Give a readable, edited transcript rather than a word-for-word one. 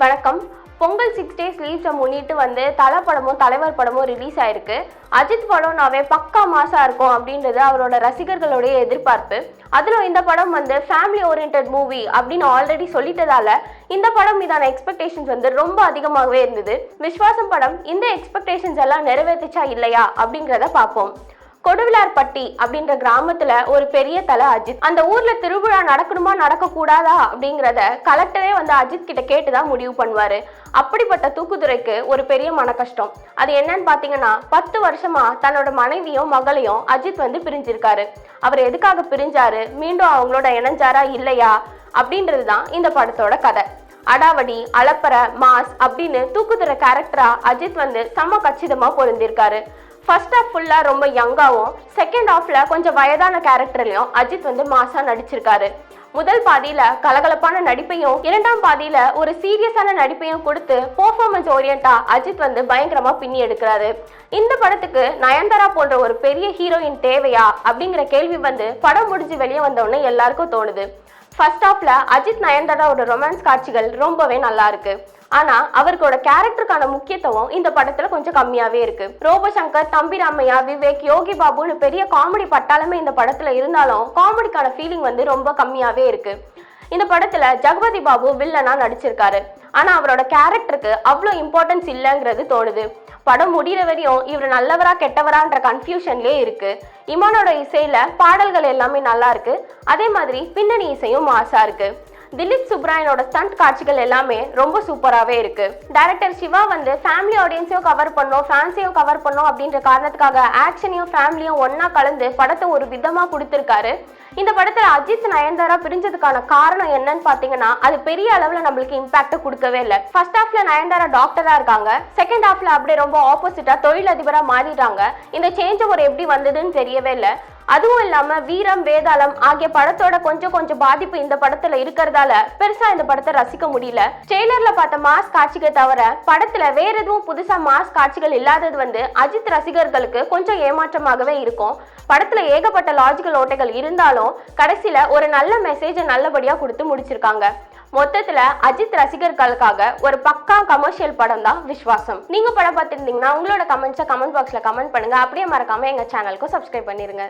வணக்கம். பொங்கல் 6 days லீவ்ஸை முன்னிட்டு வந்து தலை படமும் தலைவர் படமும் ரிலீஸ் ஆயிருக்கு. அஜித் படம்னாவே பக்கா மாசா இருக்கும் அப்படின்றது அவரோட ரசிகர்களுடைய எதிர்பார்ப்பு. அதிலும் இந்த படம் வந்து ஃபேமிலி ஓரியன்ட் மூவி அப்படின்னு ஆல்ரெடி சொல்லிட்டதால இந்த படம் மீதான எக்ஸ்பெக்டேஷன்ஸ் வந்து ரொம்ப அதிகமாகவே இருந்தது. விஸ்வாசம் படம் இந்த எக்ஸ்பெக்டேஷன்ஸ் எல்லாம் நிறைவேற்றுச்சா இல்லையா அப்படிங்கிறத பார்ப்போம். கொடுவிலார்பட்டி அப்படின்ற கிராமத்துல ஒரு பெரிய தலை அஜித். அந்த ஊர்ல திருவிழா நடக்கணுமா நடக்க கூடாதா அப்படிங்கிறத கலெக்டரே வந்து அஜித் கிட்ட கேட்டுதான் முடிவு பண்ணுவாரு. அப்படிப்பட்ட தூக்குதுறைக்கு ஒரு பெரிய மன கஷ்டம். அது என்னன்னு பாத்தீங்கன்னா 10 வருஷமா தன்னோட மனைவியும் மகளையும் அஜித் வந்து பிரிஞ்சிருக்காரு. அவர் எதுக்காக பிரிஞ்சாரு, மீண்டும் அவங்களோட இணைஞ்சாரா இல்லையா அப்படின்றதுதான் இந்த படத்தோட கதை. அடாவடி, அலப்பற, மாஸ் அப்படின்னு தூக்குதுறை கேரக்டரா அஜித் வந்து செம்ம கச்சிதமா பொருந்திருக்காரு. ஃபர்ஸ்ட் ஹாஃப் ஃபுல்லா ரொம்ப யங்காவும், செகண்ட் ஹாஃப்ல கொஞ்சம் வயதான கேரக்டர்லயும் அஜித் வந்து மாசா நடிச்சிருக்காரு. முதல் பாதியில கலகலப்பான நடிப்பையும், இரண்டாம் பாதியில ஒரு சீரியஸான நடிப்பையும் கொடுத்து பெர்ஃபார்மன்ஸ் ஓரியண்டா அஜித் வந்து பயங்கரமா பின்னி எடுக்கிறாரு. இந்த படத்துக்கு நயன்தாரா போன்ற ஒரு பெரிய ஹீரோயின் தேவையா அப்படிங்கிற கேள்வி வந்து படம் முடிஞ்சு வெளியே வந்தோடனே எல்லாருக்கும் தோணுது. ஃபர்ஸ்ட் ஹாஃப்ல அஜித் நயன்தாராவோட ரொமான்ஸ் காட்சிகள் ரொம்பவே நல்லா இருக்கு. ஆனா அவர்களோட கேரக்டருக்கான முக்கியத்துவம் இந்த படத்துல கொஞ்சம் கம்மியாவே இருக்கு. ரோபோசங்கர், தம்பி ராமையா, விவேக், யோகி பாபுன்னு பெரிய காமெடி பட்டாளமே இந்த படத்துல இருந்தாலும் காமெடிக்கான ஃபீலிங் வந்து ரொம்ப கம்மியாவே இருக்கு. இந்த படத்துல ஜெகபதி பாபு வில்லனா நடிச்சிருக்காரு. ஆனா அவரோட கேரக்டருக்கு அவ்வளோ இம்பார்ட்டன்ஸ் இல்லைங்கிறது தோணுது. படம் முடிகிற வரையும் இவர் நல்லவரா கெட்டவரான்ற கன்ஃபியூஷன்லேயே இருக்கு. இமானோட இசையில பாடல்கள் எல்லாமே நல்லா இருக்கு. அதே மாதிரி பின்னணி இசையும் மாசா இருக்கு. திலீப் சுப்ராயனோட ஸ்டண்ட் காட்சிகள் எல்லாமே ரொம்ப சூப்பராகவே இருக்கு. டைரக்டர் சிவா வந்து ஃபேமிலி ஆடியன்ஸையும் கவர் பண்ணோம், ஃபேன்ஸையும் கவர் பண்ணோம் அப்படின்ற காரணத்துக்காக ஆக்ஷனையும் ஃபேமிலியும் ஒன்னா கலந்து படத்தை ஒரு விதமா கொடுத்துருக்காரு. இந்த படத்துல அஜித் நயன்தாரா பிரிஞ்சதுக்கான காரணம் என்னன்னு பாத்தீங்கன்னா அது பெரிய அளவுல நம்மளுக்கு இம்பாக்ட் கொடுக்கவே இல்லை. ஃபர்ஸ்ட் ஹாஃப்ல நயன்தாரா டாக்டரா இருக்காங்க, செகண்ட் ஹாஃப்ல அப்படியே ரொம்ப ஆப்போசிட்டா தொழிலதிபரா மாறிடுறாங்க. இந்த சேஞ்ச் ஓவர் எப்படி வந்ததுன்னு தெரியவே இல்லை. அதுவும் இல்லாம வீரம், வேதாளம் ஆகிய படத்தோட கொஞ்சம் பாதிப்பு இந்த படத்துல இருக்கிறதால பெருசா இந்த படத்தை ரசிக்க முடியல. ட்ரெய்லர்ல பார்த்த மாஸ் காட்சிகள் தவிர படத்துல வேற எதுவும் புதுசா மாஸ் காட்சிகள் இல்லாதது வந்து அஜித் ரசிகர்களுக்கு கொஞ்சம் ஏமாற்றமாகவே இருக்கும். படத்துல ஏகப்பட்ட லாஜிக்கல் ஓட்டைகள் இருந்தாலும் கடைசியில ஒரு நல்ல மெசேஜை நல்லபடியா கொடுத்து முடிச்சிருக்காங்க. மொத்தத்துல அஜித் ரசிகர்களுக்காக ஒரு பக்கா கமர்ஷியல் படம் தான் விஸ்வாசம். நீங்க படம் பார்த்துருந்தீங்கன்னா உங்களோட கமெண்ட்ஸை கமெண்ட் பாக்ஸ்ல கமெண்ட் பண்ணுங்க. அப்படியே மறக்காம எங்க சேனலுக்கு சப்ஸ்கிரைப் பண்ணிருங்க.